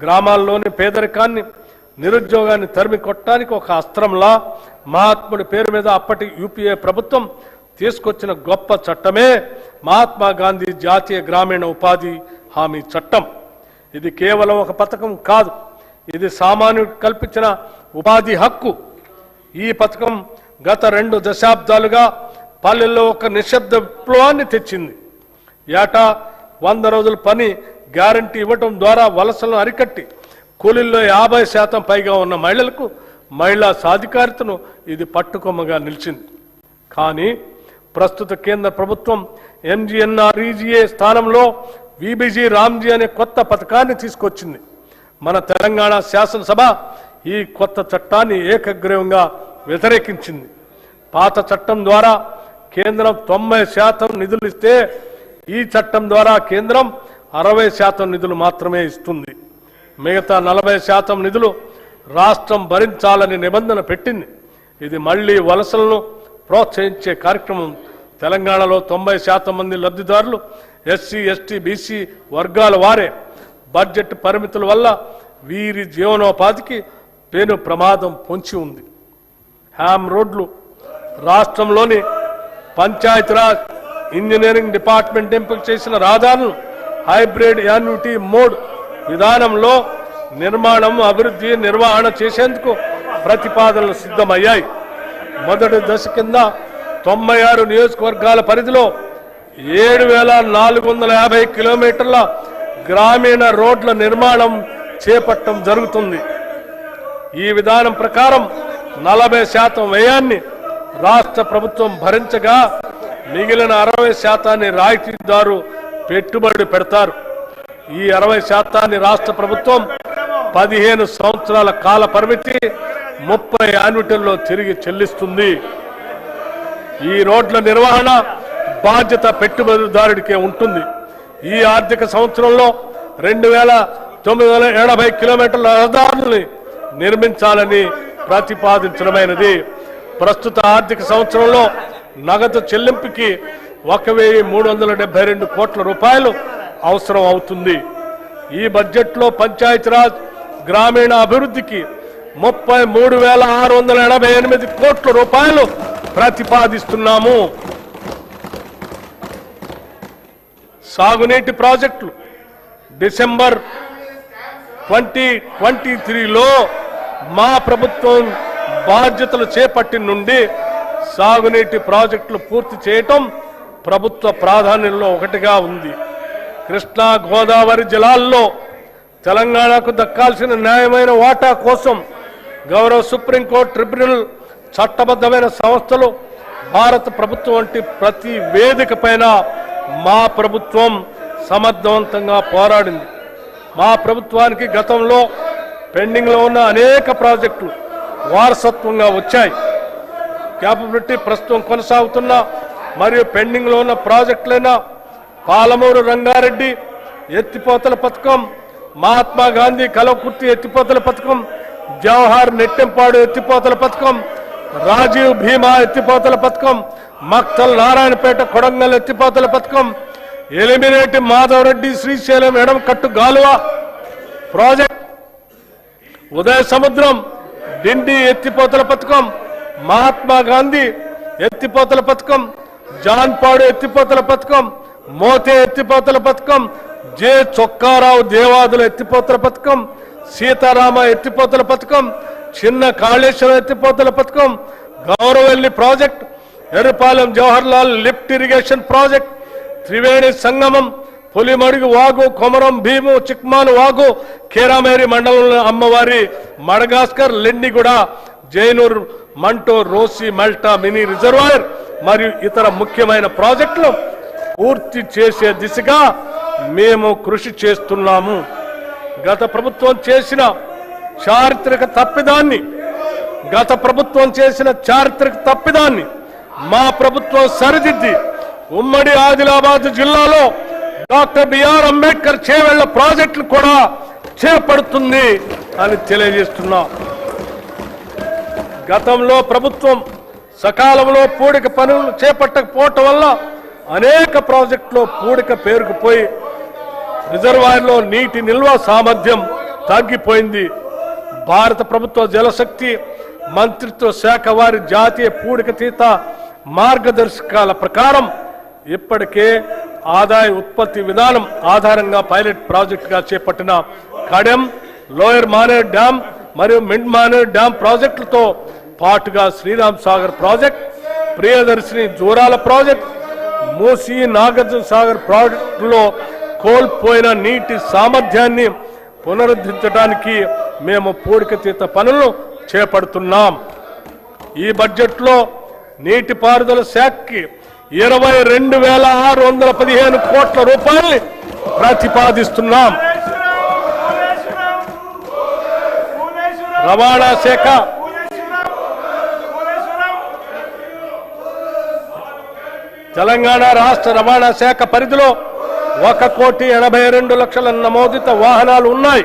గ్రామాల్లోని పేదరికాన్ని, నిరుద్యోగాన్ని తరిమి కొట్టడానికి ఒక అస్త్రంలా మహాత్ముడి పేరు మీద అప్పటి యూపీఏ ప్రభుత్వం తీసుకొచ్చిన గొప్ప చట్టమే మహాత్మా గాంధీ జాతీయ గ్రామీణ ఉపాధి హామీ చట్టం. ఇది కేవలం ఒక పథకం కాదు, ఇది సామాన్యుడికి కల్పించిన ఉపాధి హక్కు. ఈ పథకం గత 2 దశాబ్దాలుగా పల్లెల్లో ఒక నిశ్శబ్ద విప్లవాన్ని తెచ్చింది. ఏటా 100 రోజుల పని గ్యారంటీ ఇవ్వటం ద్వారా వలసలను అరికట్టి కూలీల్లో 50% పైగా ఉన్న మహిళలకు మహిళా సాధికారితను ఇది పట్టుకొమ్మగా నిలిచింది. కానీ ప్రస్తుత కేంద్ర ప్రభుత్వం ఎంజీఎన్ఆర్ఈజీఏ స్థానంలో వీబీజీ రామ్జీ అనే కొత్త పథకాన్ని తీసుకొచ్చింది. మన తెలంగాణ శాసనసభ ఈ కొత్త చట్టాన్ని ఏకగ్రీవంగా వ్యతిరేకించింది. పాత చట్టం ద్వారా కేంద్రం 90% నిధులు ఇస్తే ఈ చట్టం ద్వారా కేంద్రం 60% నిధులు మాత్రమే ఇస్తుంది. మిగతా 40% నిధులు రాష్ట్రం భరించాలని నిబంధన పెట్టింది. ఇది మళ్లీ వలసలను ప్రోత్సహించే కార్యక్రమం. తెలంగాణలో 90% మంది లబ్ధిదారులు ఎస్సీ, ఎస్టీ, బీసీ వర్గాల వారే. బడ్జెట్ పరిమితుల వల్ల వీరి జీవనోపాధికి పెను ప్రమాదం పొంచి ఉంది. హ్యామ్ రోడ్లు రాష్ట్రంలోని పంచాయతీరాజ్ ఇంజనీరింగ్ డిపార్ట్మెంట్ ఎంపిక చేసిన రహదారులను హైబ్రిడ్ యాన్యుటీ మోడ్ విధానంలో నిర్మాణం, అభివృద్ధి, నిర్వహణ చేసేందుకు ప్రతిపాదనలు సిద్ధమయ్యాయి. మొదటి దశ కింద 96 నియోజకవర్గాల పరిధిలో 7,450 కిలోమీటర్ల గ్రామీణ రోడ్ల నిర్మాణం చేపట్టడం జరుగుతుంది. ఈ విధానం ప్రకారం 40% వ్యయాన్ని రాష్ట్ర ప్రభుత్వం భరించగా మిగిలిన 60% రాయితీదారు పెట్టుబడి పెడతారు. ఈ 60% రాష్ట్ర ప్రభుత్వం 15 సంవత్సరాల కాల పరిమితి 30 యాన్యుటీల్లో తిరిగి చెల్లిస్తుంది. ఈ రోడ్ల నిర్వహణ బాధ్యత పెట్టుబడిదారుడికే ఉంటుంది. ఈ ఆర్థిక సంవత్సరంలో 2980 కిలోమీటర్ల రహదారుల్ని నిర్మించాలని ప్రతిపాదించడమైనది. ప్రస్తుత ఆర్థిక సంవత్సరంలో నగదు చెల్లింపుకి 1372 కోట్ల రూపాయలు అవసరం అవుతుంది. ఈ బడ్జెట్లో పంచాయతీరాజ్ గ్రామీణ అభివృద్ధికి 33,688 కోట్ల రూపాయలు ప్రతిపాదిస్తున్నాము. సాగునీటి ప్రాజెక్టులు డిసెంబర్ 2023లో మా ప్రభుత్వం బాధ్యతలు చేపట్టిన నుండి సాగునీటి ప్రాజెక్టులు పూర్తి చేయటం ప్రభుత్వ ప్రాధాన్యంలో ఒకటిగా ఉంది. కృష్ణా గోదావరి జలాల్లో తెలంగాణకు దక్కాల్సిన న్యాయమైన వాటా కోసం గౌరవ సుప్రీంకోర్టు ట్రిబ్యునల్, చట్టబద్ధమైన సంస్థలు, భారత ప్రభుత్వం వంటి ప్రతి వేదిక పైన మా ప్రభుత్వం సమర్థవంతంగా పోరాడింది. మా ప్రభుత్వానికి గతంలో పెండింగ్లో ఉన్న అనేక ప్రాజెక్టులు వారసత్వంగా వచ్చాయి. క్యాపబిలిటీ ప్రస్తుతం కొనసాగుతున్న మరియు పెండింగ్లో ఉన్న ప్రాజెక్టులైన పాలమూరు రంగారెడ్డి ఎత్తిపోతల పథకం, మహాత్మా గాంధీ కలవకుర్తి ఎత్తిపోతల పథకం, జవహర్ నెట్టెంపాడు ఎత్తిపోతల పథకం, రాజీవ్ భీమా ఎత్తిపోతల పథకం, మక్తల్ నారాయణపేట కొడంగల్ ఎత్తిపోతల పథకం, ఎలిమినేటి మాధవరెడ్డి శ్రీశైలం ఎడమకట్టు గాలువ ప్రాజెక్ట్, ఉదయ సముద్రం డిండి ఎత్తిపోతల పథకం, మహాత్మా గాంధీ ఎత్తిపోతల పథకం, జాన్పాడు ఎత్తిపోతల పథకం, మోతే ఎత్తిపోతల పథకం, జె చొక్కారావు దేవాదుల ఎత్తిపోతల పథకం, సీతారామ ఎత్తిపోతల పథకం, చిన్న కాళేశ్వరం ఎత్తిపోతల పథకం, Gouravelli project, Errapalem Jawaharlal lift irrigation project, Triveni Sangamam, Pulimadugu వాగు, కొమరం భీము, చిక్మాను వాగు, కేరామేరి మండలంలో అమ్మవారి, మడగాస్కర్, లెండిగూడ, జైనూర్, మంటో, రోసి, మల్టా మినీ రిజర్వాయర్ మరియు ఇతర ముఖ్యమైన ప్రాజెక్టులు పూర్తి చేసే దిశగా మేము కృషి చేస్తున్నాము. గత ప్రభుత్వం చేసిన చారిత్రక తప్పిదాన్ని మా ప్రభుత్వం సరిదిద్ది ఉమ్మడి ఆదిలాబాద్ జిల్లాలో డాక్టర్ బిఆర్ అంబేద్కర్ చేవెళ్ల ప్రాజెక్టులు కూడా చేపడుతుంది అని తెలియజేస్తున్నా. గతంలో ప్రభుత్వం సకాలంలో పూడిక పనులు చేపట్టకపోవటం వల్ల అనేక ప్రాజెక్టులో పూడిక పేరుకుపోయి రిజర్వాయర్లో నీటి నిల్వ సామర్థ్యం తగ్గిపోయింది. భారత ప్రభుత్వ జలశక్తి మంత్రిత్వ శాఖ వారి జాతీయ పూడికతీత మార్గదర్శకాల ప్రకారం ఇప్పటికే ఆదాయ ఉత్పత్తి విధానం ఆధారంగా పైలట్ ప్రాజెక్టుగా చేపట్టిన కడెం, లోయర్ మానేర్ డ్యాం మరియు మిడ్ మానేర్ డ్యాం ప్రాజెక్టులతో పాటుగా శ్రీరామ్ సాగర్ ప్రాజెక్ట్, ప్రియదర్శిని జూరాల ప్రాజెక్ట్, మూసీ నాగార్జున సాగర్ ప్రాజెక్టులో కోల్పోయిన నీటి సామర్థ్యాన్ని పునరుద్ధరించడానికి మేము పూడికతీత పనులను చేపడుతున్నాం. ఈ బడ్జెట్లో నీటిపారుదల శాఖకి 22,615 కోట్ల రూపాయల్ని ప్రతిపాదిస్తున్నాం. రవాణా శాఖ తెలంగాణ రాష్ట్ర రవాణా శాఖ పరిధిలో 1,82,00,000 నమోదిత వాహనాలు ఉన్నాయి.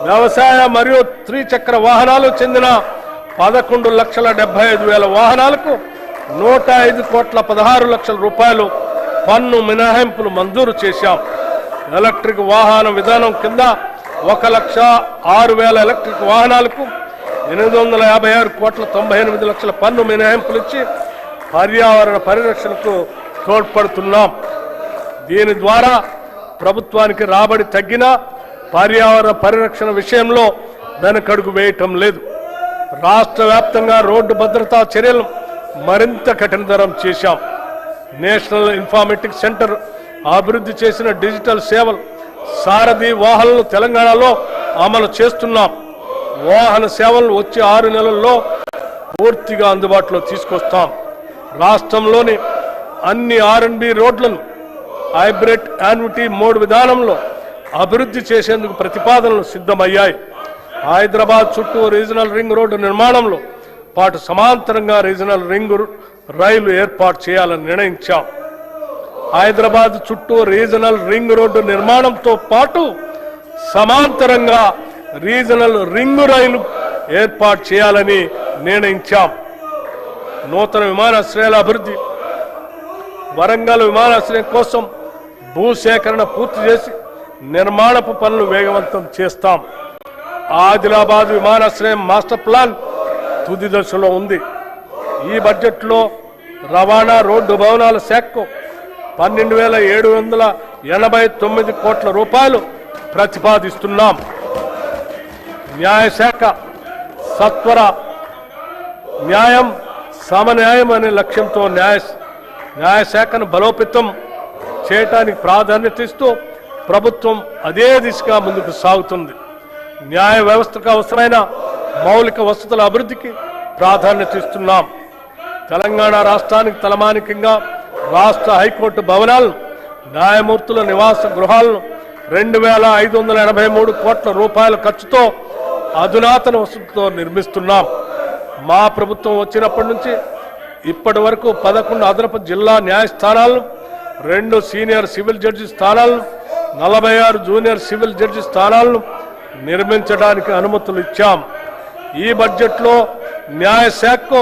వ్యవసాయ మరియు త్రిచక్ర వాహనాలు చెందిన 11,75,000 వాహనాలకు 105,16,00,000 రూపాయలు పన్ను మినహాయింపులు మంజూరు చేశాం. ఎలక్ట్రిక్ వాహన విధానం కింద 1,06,000 ఎలక్ట్రిక్ వాహనాలకు 856,98,00,000 పన్ను మినహాయింపులు ఇచ్చి పర్యావరణ పరిరక్షణకు తోడ్పడుతున్నాం. దీని ద్వారా ప్రభుత్వానికి రాబడి తగ్గినా పర్యావరణ పరిరక్షణ విషయంలో వెనకడుగు వేయటం లేదు. రాష్ట్ర వ్యాప్తంగా రోడ్డు భద్రతా చర్యలను మరింత కఠినతరం చేశాం. నేషనల్ ఇన్ఫర్మేటిక్స్ సెంటర్ అభివృద్ధి చేసిన డిజిటల్ సేవలు సారథి వాహనాలను తెలంగాణలో అమలు చేస్తున్నాం. వాహన సేవలను వచ్చే 6 నెలల్లో పూర్తిగా అందుబాటులో తీసుకొస్తాం. రాష్ట్రంలోని అన్ని R&B రోడ్లను హైబ్రిడ్ యాన్యుటీ మోడ్ విధానంలో అభివృద్ధి చేసేందుకు ప్రతిపాదనలు సిద్ధమయ్యాయి. హైదరాబాద్ చుట్టూ రీజనల్ రింగ్ రోడ్డు నిర్మాణంలో పాటు సమాంతరంగా రీజనల్ రింగ్ రైలు ఏర్పాటు చేయాలని నిర్ణయించాం. హైదరాబాద్ చుట్టూ రీజనల్ రింగ్ రోడ్డు నిర్మాణంతో పాటు సమాంతరంగా రీజనల్ రింగ్ రైలు ఏర్పాటు చేయాలని నిర్ణయించాం. నూతన విమానాశ్రయాల అభివృద్ధి, వరంగల్ విమానాశ్రయం కోసం భూసేకరణ పూర్తి చేసి నిర్మాణపు పనులు వేగవంతం చేస్తాం. ఆదిలాబాద్ విమానాశ్రయం మాస్టర్ ప్లాన్ తుది దశలో ఉంది. ఈ బడ్జెట్లో రవాణా రోడ్డు భవనాల శాఖకు 12,789 కోట్ల రూపాయలు ప్రతిపాదిస్తున్నాం. న్యాయశాఖ సత్వర న్యాయం సమన్యాయం అనే లక్ష్యంతో న్యాయశాఖను బలోపేతం చేయడానికి ప్రాధాన్యత ఇస్తూ ప్రభుత్వం అదే దిశగా ముందుకు సాగుతుంది. న్యాయ వ్యవస్థకు అవసరమైన మౌలిక వసతుల అభివృద్ధికి ప్రాధాన్యత ఇస్తున్నాం. తెలంగాణ రాష్ట్రానికి తలమానికంగా రాష్ట్ర హైకోర్టు భవనాలను, న్యాయమూర్తుల నివాస గృహాలను 2,583 కోట్ల రూపాయల ఖర్చుతో అధునాతన వసతులతో నిర్మిస్తున్నాం. మా ప్రభుత్వం వచ్చినప్పటి నుంచి ఇప్పటి వరకు 11 అదనపు జిల్లా న్యాయస్థానాలను, 2 సీనియర్ సివిల్ జడ్జి స్థానాలను, 46 జూనియర్ సివిల్ జడ్జి స్థానాలను నిర్మించడానికి అనుమతులు ఇచ్చాం. ఈ బడ్జెట్లో న్యాయశాఖకు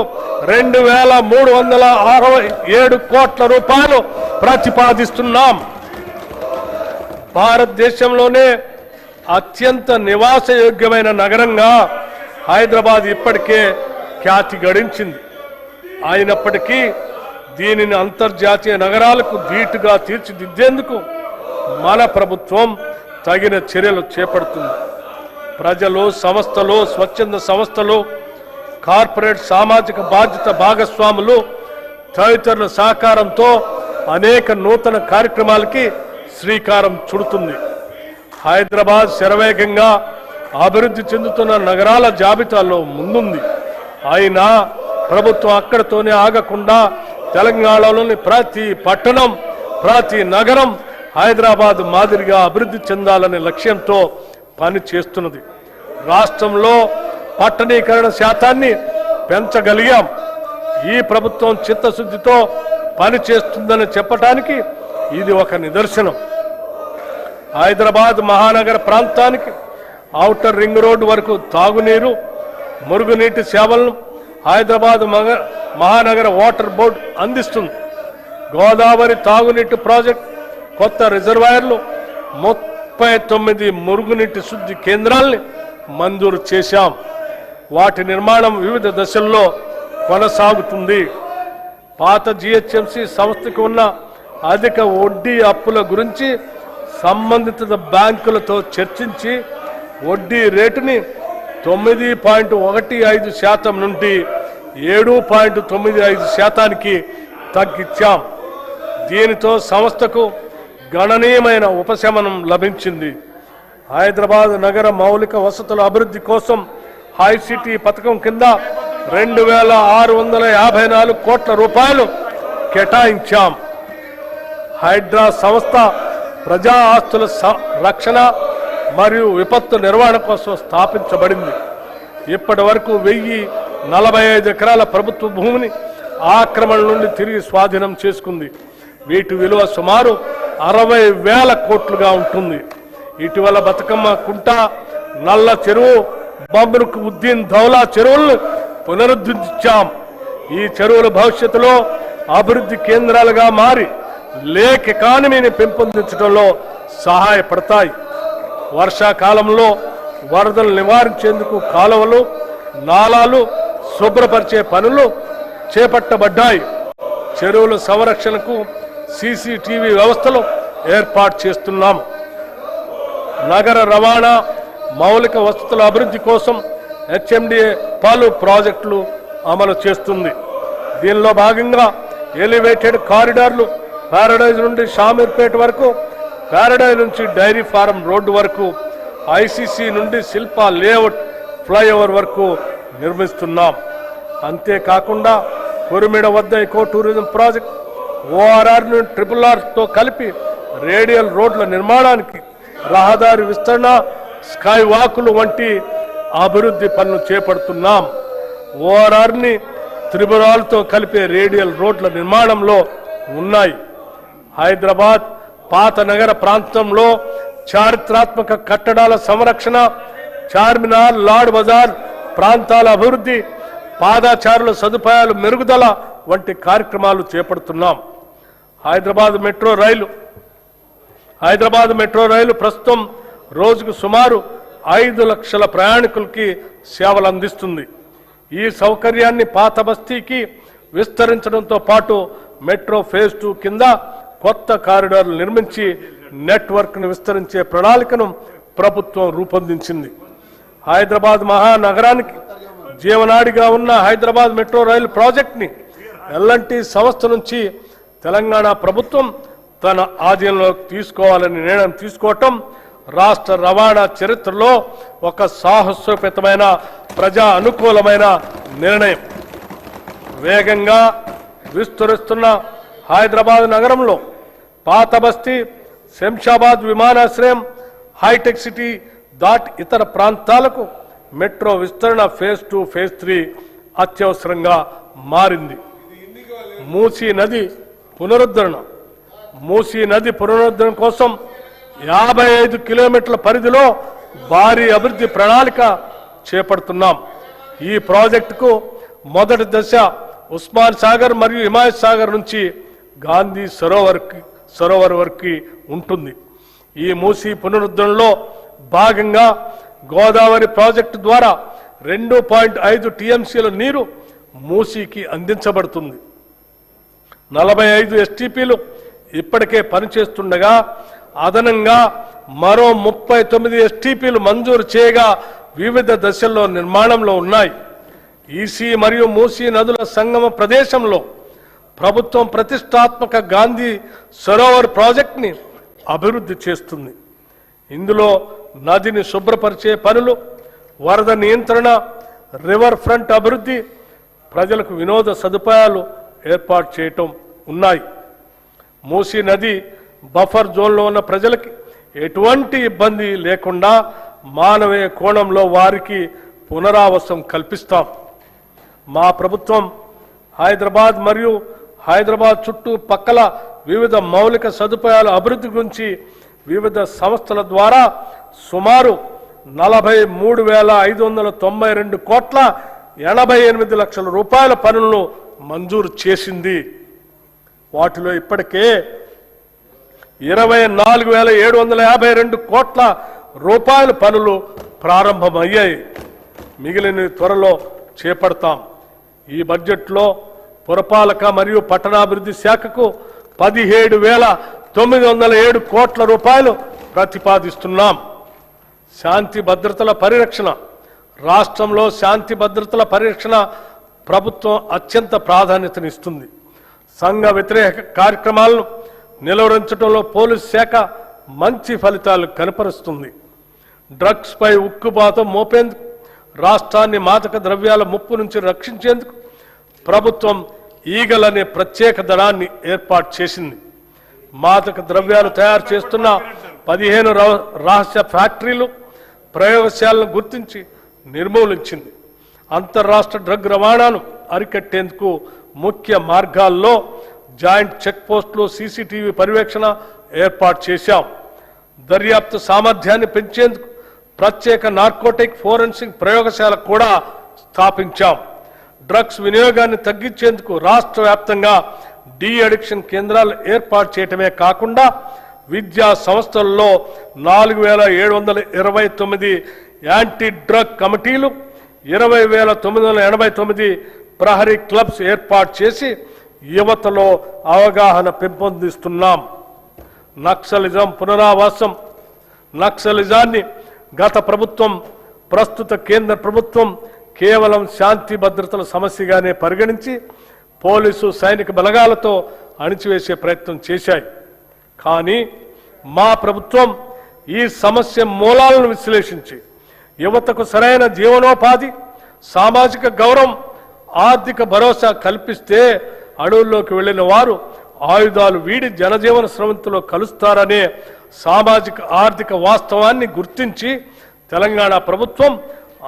2,367 కోట్ల రూపాయలు ప్రతిపాదిస్తున్నాం. భారతదేశంలోనే అత్యంత నివాసయోగ్యమైన నగరంగా హైదరాబాద్ ఇప్పటికే ఖ్యాతి గడించింది. అయినప్పటికీ దీనిని అంతర్జాతీయ నగరాలకు ధీటుగా తీర్చిదిద్దేందుకు మన ప్రభుత్వం తగిన చర్యలు చేపడుతుంది. ప్రజలు, సంస్థలు, స్వచ్ఛంద సంస్థలు, కార్పొరేట్ సామాజిక బాధ్యత భాగస్వాములు తదితరుల సహకారంతో అనేక నూతన కార్యక్రమాలకి శ్రీకారం చుడుతుంది. హైదరాబాద్ శరవేగంగా అభివృద్ధి చెందుతున్న నగరాల జాబితాలో ముందుంది. అయినా ప్రభుత్వం అక్కడితోనే ఆగకుండా తెలంగాణలోని ప్రతి పట్టణం, ప్రతి నగరం హైదరాబాద్ మాదిరిగా అభివృద్ధి చెందాలనే లక్ష్యంతో పని చేస్తున్నది. రాష్ట్రంలో పట్టణీకరణ శాతాన్ని పెంచగలిగాం. ఈ ప్రభుత్వం చిత్తశుద్ధితో పని చేస్తుందని చెప్పడానికి ఇది ఒక నిదర్శనం. హైదరాబాద్ మహానగర ప్రాంతానికి ఔటర్ రింగ్ రోడ్డు వరకు తాగునీరు, మురుగునీటి సేవలను హైదరాబాద్ మహానగర వాటర్ బోర్డు అందిస్తుంది. గోదావరి తాగునీటి ప్రాజెక్ట్, కొత్త రిజర్వాయర్లు, 39 మురుగునీటి శుద్ధి కేంద్రాల్ని మంజూరు చేశాం. వాటి నిర్మాణం వివిధ దశల్లో కొనసాగుతుంది. పాత జిహెచ్ఎంసి సంస్థకు ఉన్న అధిక వడ్డీ అప్పుల గురించి సంబంధిత బ్యాంకులతో చర్చించి వడ్డీ రేటుని 9.15% నుండి 7.95% తగ్గించాం. దీనితో సంస్థకు గణనీయమైన ఉపశమనం లభించింది. హైదరాబాద్ నగర మౌలిక వసతుల అభివృద్ధి కోసం హైసిటీ పథకం కింద 2,654 కోట్ల రూపాయలు కేటాయించాం. హైడ్రా సంస్థ ప్రజా ఆస్తుల రక్షణ మరియు విపత్తు నిర్వహణ కోసం స్థాపించబడింది. ఇప్పటి వరకు 1,045 ఎకరాల ప్రభుత్వ భూమిని ఆక్రమణ నుండి తిరిగి స్వాధీనం చేసుకుంది. వీటి విలువ సుమారు 60,000 కోట్లుగా ఉంటుంది. ఇటీవల బతుకమ్మ కుంట, నల్ల చెరువు, బమ్రుక్ ఉద్దీన్ దౌలా చెరువులను పునరుద్ధరించాం. ఈ చెరువుల భవిష్యత్తులో అభివృద్ధి కేంద్రాలుగా మారి లేక్ ఎకానమీని పెంపొందించడంలో సహాయపడతాయి. వర్షాకాలంలో వరదలు నివారించేందుకు కాలువలు, నాలాలు శుభ్రపరిచే పనులు చేపట్టబడ్డాయి. చెరువుల సంరక్షణకు CCTV వ్యవస్థలు ఏర్పాటు చేస్తున్నాం. నగర రవాణా మౌలిక వసతుల అభివృద్ధి కోసం HMDA పలు ప్రాజెక్టులు అమలు చేస్తుంది. దీనిలో భాగంగా ఎలివేటెడ్ కారిడార్లు పారడైజ్ నుండి షామీర్పేట వరకు ప్యారడైజ్ నుంచి డైరీ ఫారం రోడ్డు వరకు, ఐసీసీ నుండి శిల్పా లేఅవుట్ ఫ్లైఓవర్ వరకు నిర్మిస్తున్నాం. అంతేకాకుండా కొరిమిడ వద్ద ఎకో టూరిజం ప్రాజెక్ట్, ORR ను RRRతో కలిపి రేడియల్ రోడ్ల నిర్మాణానికి, రహదారి విస్తరణ, స్కై వాకులు వంటి అభివృద్ధి పనులు చేపడుతున్నాం. ORR ని త్రిపురాలతో కలిపే రేడియల్ రోడ్ల నిర్మాణంలో ఉన్నాయి. హైదరాబాద్ పాత నగర ప్రాంతంలో చారిత్రాత్మక కట్టడాల సంరక్షణ, చార్మినార్, లాడ్ బజార్ ప్రాంతాల అభివృద్ధి, పాదచారుల సదుపాయాలు మెరుగుదల వంటి కార్యక్రమాలు చేపడుతున్నాం. హైదరాబాద్ మెట్రో రైలు ప్రస్తుతం రోజుకు సుమారు 5 లక్షల ప్రయాణికులకి సేవలు అందిస్తుంది. ఈ సౌకర్యాన్ని పాత బస్తీకి విస్తరించడంతో పాటు మెట్రో ఫేజ్ 2 కింద కొత్త కారిడార్లు నిర్మించి నెట్వర్క్ను విస్తరించే ప్రణాళికను ప్రభుత్వం రూపొందించింది. హైదరాబాద్ మహానగరానికి జీవనాడిగా ఉన్న హైదరాబాద్ మెట్రో రైలు ప్రాజెక్ట్ని L&T సంస్థ నుంచి తెలంగాణ ప్రభుత్వం తన ఆధీనంలోకి తీసుకోవాలని నిర్ణయం తీసుకోవటం రాష్ట్ర రవాణా చరిత్రలో ఒక సాహసోపేతమైన ప్రజా అనుకూలమైన నిర్ణయం. వేగంగా విస్తరిస్తున్న హైదరాబాద్ నగరంలో పాత బస్తీ, శంషాబాద్ విమానాశ్రయం, హైటెక్ సిటీ దాటి ఇతర ప్రాంతాలకు మెట్రో విస్తరణ ఫేజ్ 2, ఫేజ్ 3 అత్యవసరంగా మారింది. మూసీ నది పునరుద్ధరణ కోసం 55 కిలోమీటర్ల పరిధిలో భారీ అభివృద్ధి ప్రణాళిక చేపడుతున్నాం. ఈ ప్రాజెక్టుకు మొదటి దశ ఉస్మాన్ సాగర్ మరియు హిమాయత్ సాగర్ నుంచి గాంధీ సరోవర్ వరకు ఉంటుంది. ఈ మూసీ పునరుద్ధరణలో భాగంగా గోదావరి ప్రాజెక్టు ద్వారా 2.5 టీఎంసీల నీరు మూసీకి అందించబడుతుంది. 45 STPలు ఇప్పటికే పనిచేస్తుండగా అదనంగా మరో 39 STPలు మంజూరు చేయగా వివిధ దశల్లో నిర్మాణంలో ఉన్నాయి. ఈసీ మరియు మూసీ నదుల సంగమ ప్రదేశంలో ప్రభుత్వం ప్రతిష్టాత్మక గాంధీ సరోవర్ ప్రాజెక్ట్ని అభివృద్ధి చేస్తుంది. ఇందులో నదిని శుభ్రపరిచే పనులు, వరద నియంత్రణ, రివర్ ఫ్రంట్ అభివృద్ధి, ప్రజలకు వినోద సదుపాయాలు ఏర్పాటు చేయటం ఉన్నాయి. మూసీ నది బఫర్ జోన్లో ఉన్న ప్రజలకి ఎటువంటి ఇబ్బంది లేకుండా మానవీయ కోణంలో వారికి పునరావాసం కల్పిస్తాం. మా ప్రభుత్వం హైదరాబాద్ మరియు హైదరాబాద్ చుట్టూ పక్కల వివిధ మౌలిక సదుపాయాల అభివృద్ధి గురించి వివిధ సంస్థల ద్వారా సుమారు 43,592 కోట్ల 88 లక్షల రూపాయల పనులను మంజూరు చేసింది. వాటిలో ఇప్పటికే 24,752 కోట్ల రూపాయల పనులు ప్రారంభమయ్యాయి. మిగిలిన త్వరలో చేపడతాం. ఈ బడ్జెట్లో పురపాలక మరియు పట్టణాభివృద్ధి శాఖకు 17,907 కోట్ల రూపాయలు ప్రతిపాదిస్తున్నాం. శాంతి భద్రతల పరిరక్షణ, రాష్ట్రంలో శాంతి భద్రతల పరిరక్షణ ప్రభుత్వం అత్యంత ప్రాధాన్యతనిస్తుంది. సంఘ వ్యతిరేక కార్యక్రమాలను నిలువరించడంలో పోలీసు శాఖ మంచి ఫలితాలు కనపరుస్తుంది. డ్రగ్స్ పై ఉక్కుపాతం మోపేందుకు, రాష్ట్రాన్ని మాదక ద్రవ్యాల ముప్పు నుంచి రక్షించేందుకు ప్రభుత్వం ఈగల్ అనే ప్రత్యేక దళాన్ని ఏర్పాటు చేసింది. మాదక ద్రవ్యాలు తయారు చేస్తున్న 15 రహస్య ఫ్యాక్టరీలు, ప్రయోగశాలను గుర్తించి నిర్మూలించింది. అంతర్రాష్ట్ర డ్రగ్ రవాణాను అరికట్టేందుకు ముఖ్య మార్గాల్లో జాయింట్ చెక్ పోస్టులు, సీసీటీవీ పర్యవేక్షణ ఏర్పాటు చేశాం. దర్యాప్తు సామర్థ్యాన్ని పెంచేందుకు ప్రత్యేక నార్కోటిక్ ఫోరెన్సిక్ ప్రయోగశాల కూడా స్థాపించాం. డ్రగ్స్ వినియోగాన్ని తగ్గించేందుకు రాష్ట్ర వ్యాప్తంగా డి అడిక్షన్ కేంద్రాలు ఏర్పాటు చేయటమే కాకుండా విద్యా సంస్థల్లో 4,729 యాంటీ డ్రగ్ కమిటీలు, 20,989 ప్రహరీ క్లబ్స్ ఏర్పాటు చేసి యువతలో అవగాహన పెంపొందిస్తున్నాం. నక్సలిజం పునరావాసం, నక్సలిజాన్ని గత ప్రభుత్వం, ప్రస్తుత కేంద్ర ప్రభుత్వం కేవలం శాంతి భద్రతల సమస్యగానే పరిగణించి పోలీసు, సైనిక బలగాలతో అణిచివేసే ప్రయత్నం చేశాయి. కానీ మా ప్రభుత్వం ఈ సమస్య మూలాలను విశ్లేషించి యువతకు సరైన జీవనోపాధి, సామాజిక గౌరవం, ఆర్థిక భరోసా కల్పిస్తే అడవుల్లోకి వెళ్లిన వారు ఆయుధాలు వీడి జనజీవన స్రవంతిలో కలుస్తారనే సామాజిక ఆర్థిక వాస్తవాన్ని గుర్తించి తెలంగాణ ప్రభుత్వం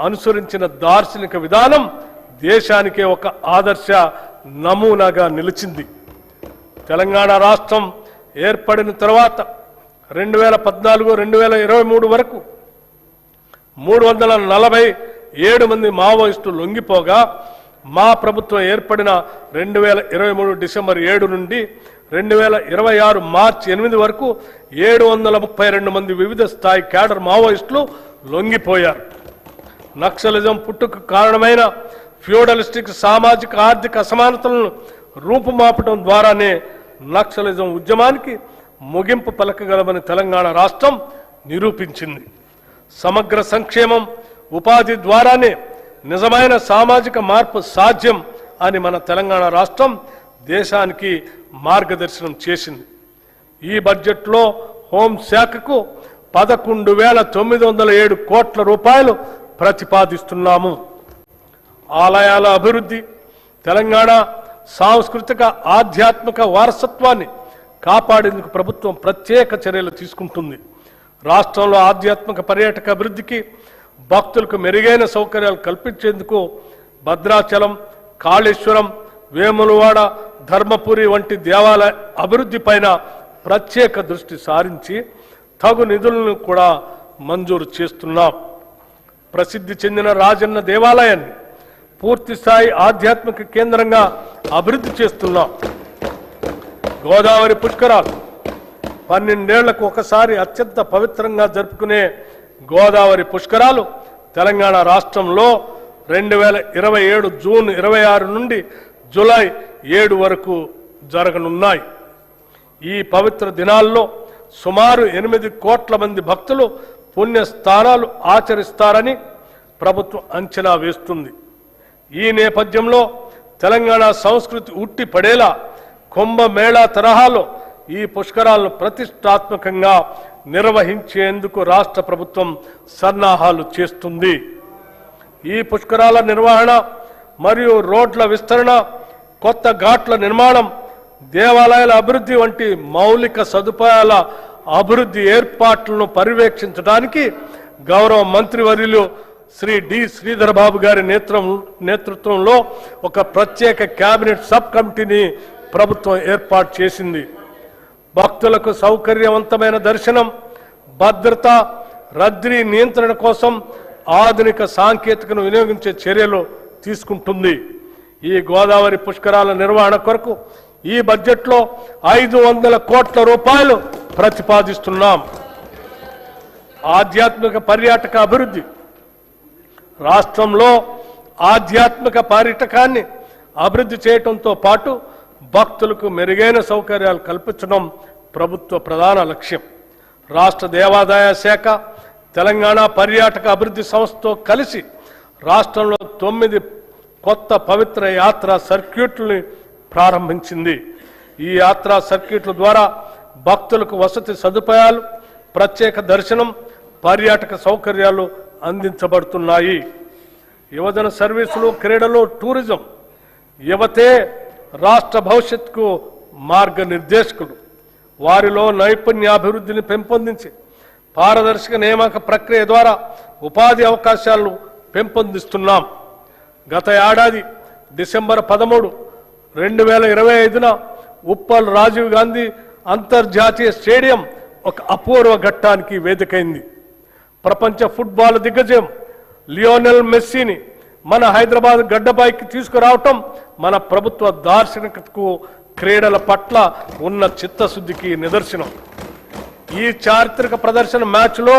అనుసరించిన దార్శనిక విధానం దేశానికే ఒక ఆదర్శ నమూనాగా నిలిచింది. తెలంగాణ రాష్ట్రం ఏర్పడిన తర్వాత 2014-2023 వరకు 347 మంది మావోయిస్టులు లొంగిపోగా మా ప్రభుత్వం ఏర్పడిన 2023 డిసెంబర్ 7 నుండి 2026 మార్చి 8 వరకు 732 మంది వివిధ స్థాయి క్యాడర్ మావోయిస్టులు లొంగిపోయారు. నక్సలిజం పుట్టుకు కారణమైన ఫ్యూడలిస్టిక్ సామాజిక ఆర్థిక అసమానతలను రూపుమాపటం ద్వారానే నక్సలిజం ఉద్యమానికి ముగింపు పలకగలమని తెలంగాణ రాష్ట్రం నిరూపించింది. సమగ్ర సంక్షేమం, ఉపాధి ద్వారానే నిజమైన సామాజిక మార్పు సాధ్యం అని మన తెలంగాణ రాష్ట్రం దేశానికి మార్గదర్శనం చేసింది. ఈ బడ్జెట్లో హోంశాఖకు 11,907 కోట్ల రూపాయలు ప్రతిపాదిస్తున్నాము. ఆలయాల అభివృద్ధి, తెలంగాణ సాంస్కృతిక ఆధ్యాత్మిక వారసత్వాన్ని కాపాడేందుకు ప్రభుత్వం ప్రత్యేక చర్యలు తీసుకుంటుంది. రాష్ట్రంలో ఆధ్యాత్మిక పర్యాటక అభివృద్ధికి, భక్తులకు మెరుగైన సౌకర్యాలు కల్పించేందుకు భద్రాచలం, కాళేశ్వరం, వేములవాడ, ధర్మపురి వంటి దేవాలయ అభివృద్ధి పైన ప్రత్యేక దృష్టి సారించి తగు నిధులను కూడా మంజూరు చేస్తున్నాం. ప్రసిద్ధి చెందిన రాజన్న దేవాలయాన్ని పూర్తి స్థాయి ఆధ్యాత్మిక కేంద్రంగా అభివృద్ధి చేస్తున్నాం. గోదావరి పుష్కరాలు 12 ఏళ్లకు ఒకసారి అత్యంత పవిత్రంగా జరుపుకునే గోదావరి పుష్కరాలు తెలంగాణ రాష్ట్రంలో 2027 జూన్ 26 నుండి జూలై 7 వరకు జరగనున్నాయి. ఈ పవిత్ర దినాల్లో సుమారు 8 కోట్ల మంది భక్తులు పుణ్యస్థానాలు ఆచరిస్తారని ప్రభుత్వం అంచనా వేస్తుంది. ఈ నేపథ్యంలో తెలంగాణ సంస్కృతి ఉట్టి పడేలా కుంభమేళా తరహాలో ఈ పుష్కరాలను ప్రతిష్టాత్మకంగా నిర్వహించేందుకు రాష్ట్ర ప్రభుత్వం సన్నాహాలు చేస్తుంది. ఈ పుష్కరాల నిర్వహణ మరియు రోడ్ల విస్తరణ, కొత్త ఘాట్ల నిర్మాణం, దేవాలయాల అభివృద్ధి వంటి మౌలిక సదుపాయాల అభివృద్ధి ఏర్పాట్లను పర్యవేక్షించడానికి గౌరవ మంత్రివర్యులు శ్రీ డి శ్రీధర్ బాబు గారి నేతృత్వంలో ఒక ప్రత్యేక కేబినెట్ సబ్ కమిటీని ప్రభుత్వం ఏర్పాటు చేసింది. భక్తులకు సౌకర్యవంతమైన దర్శనం, భద్రత, రద్దీ నియంత్రణ కోసం ఆధునిక సాంకేతికను వినియోగించే చర్యలు తీసుకుంటుంది. ఈ గోదావరి పుష్కరాల నిర్వహణ కొరకు ఈ బడ్జెట్లో 500 కోట్ల రూపాయలు ప్రతిపాదిస్తున్నాం. ఆధ్యాత్మిక పర్యాటక అభివృద్ధి, రాష్ట్రంలో ఆధ్యాత్మిక పర్యాటకాన్ని అభివృద్ధి చేయడంతో పాటు భక్తులకు మెరుగైన సౌకర్యాలు కల్పించడం ప్రభుత్వ ప్రధాన లక్ష్యం. రాష్ట్ర దేవాదాయ శాఖ తెలంగాణ పర్యాటక అభివృద్ధి సంస్థతో కలిసి రాష్ట్రంలో 9 కొత్త పవిత్ర యాత్రా సర్క్యూట్లని ప్రారంభించింది. ఈ యాత్రా సర్క్యూట్ల ద్వారా భక్తులకు వసతి సదుపాయాలు, ప్రత్యేక దర్శనం, పర్యాటక సౌకర్యాలు అందించబడుతున్నాయి. యువజన సర్వీసులు, క్రీడలు, టూరిజం, యువతే రాష్ట్ర భవిష్యత్తుకు మార్గనిర్దేశకులు. వారిలో నైపుణ్యాభివృద్ధిని పెంపొందించి పారదర్శక నియామక ప్రక్రియ ద్వారా ఉపాధి అవకాశాలను పెంపొందిస్తున్నాం. గత ఏడాది డిసెంబర్ 13, 2025న ఉప్పల్ రాజీవ్ గాంధీ అంతర్జాతీయ స్టేడియం ఒక అపూర్వ ఘట్టానికి వేదికైంది. ప్రపంచ ఫుట్బాల్ దిగ్గజం లియోనెల్ మెస్సీని మన హైదరాబాద్ గడ్డపైకి తీసుకురావటం మన ప్రభుత్వ దార్శనికతకు, క్రీడల పట్ల ఉన్న చిత్తశుద్ధికి నిదర్శనం. ఈ చారిత్రక ప్రదర్శన మ్యాచ్లో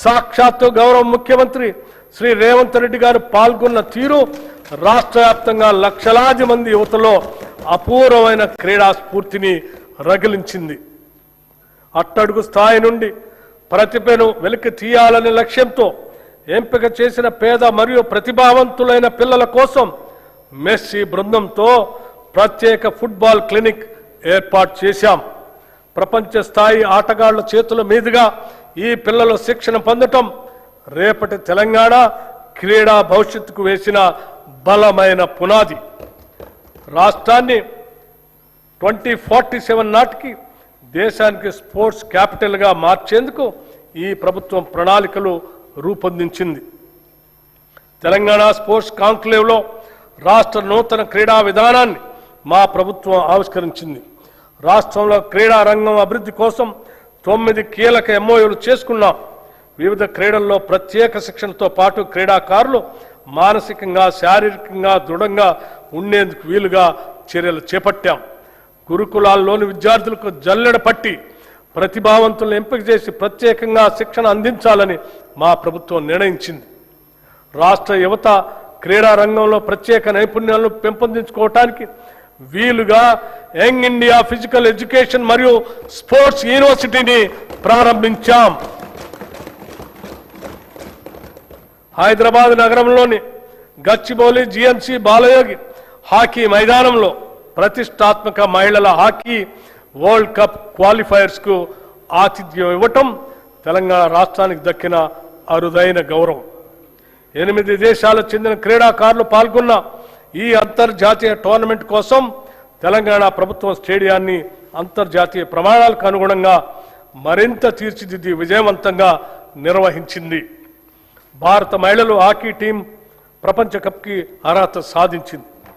సాక్షాత్తు గౌరవ ముఖ్యమంత్రి శ్రీ రేవంత్ రెడ్డి గారు పాల్గొన్న తీరు రాష్ట్ర వ్యాప్తంగా లక్షలాది మంది యువతలో అపూర్వమైన క్రీడా స్ఫూర్తిని రగిలించింది. అట్టడుగు స్థాయి నుండి ప్రతిభను వెలికి తీయాలనే లక్ష్యంతో ఎంపిక చేసిన పేద మరియు ప్రతిభావంతులైన పిల్లల కోసం మెస్సీ బృందంతో ప్రత్యేక ఫుట్బాల్ క్లినిక్ ఏర్పాటు చేశాం. ప్రపంచ స్థాయి ఆటగాళ్ల చేతుల మీదుగా ఈ పిల్లలు శిక్షణ పొందటం రేపటి తెలంగాణ క్రీడా భవిష్యత్తుకు వేసిన బలమైన పునాది. రాష్ట్రాన్ని 2047 నాటికి దేశానికి స్పోర్ట్స్ క్యాపిటల్గా మార్చేందుకు ఈ ప్రభుత్వం ప్రణాళికలు రూపొందించింది. తెలంగాణ స్పోర్ట్స్ కాంక్లేవ్లో రాష్ట్ర నూతన క్రీడా విధానాన్ని మా ప్రభుత్వం ఆవిష్కరించింది. రాష్ట్రంలో క్రీడా రంగం అభివృద్ధి కోసం 9 కీలక ఎంఓయూలు చేసుకున్నాం. వివిధ క్రీడల్లో ప్రత్యేక శిక్షణతో పాటు క్రీడాకారులు మానసికంగా శారీరకంగా దృఢంగా ఉండేందుకు వీలుగా చర్యలు చేపట్టాం. గురుకులాల్లోని విద్యార్థులకు జల్లెడ పట్టి ప్రతిభావంతులను ఎంపిక చేసి ప్రత్యేకంగా శిక్షణ అందించాలని మా ప్రభుత్వం నిర్ణయించింది. రాష్ట్ర యువత క్రీడా రంగంలో ప్రత్యేక నైపుణ్యాలను పెంపొందించుకోవటానికి వీలుగా యంగ్ ఇండియా ఫిజికల్ ఎడ్యుకేషన్ మరియు స్పోర్ట్స్ యూనివర్సిటీని ప్రారంభించాం. హైదరాబాద్ నగరంలోని గచ్చిబౌలి జిఎంసి బాలయోగి హాకీ మైదానంలో ప్రతిష్టాత్మక మహిళల హాకీ వరల్డ్ కప్ క్వాలిఫైయర్స్ కు ఆతిథ్యం ఇవ్వటం తెలంగాణ రాష్ట్రానికి దక్కిన అరుదైన గౌరవం. 8 దేశాలకు చెందిన క్రీడాకారులు పాల్గొన్న ఈ అంతర్జాతీయ టోర్నమెంట్ కోసం తెలంగాణ ప్రభుత్వం స్టేడియాన్ని అంతర్జాతీయ ప్రమాణాలకు అనుగుణంగా మరింత తీర్చిదిద్ది విజయవంతంగా నిర్వహించింది. భారత మహిళలు హాకీ టీం ప్రపంచ కప్కి అర్హత సాధించింది.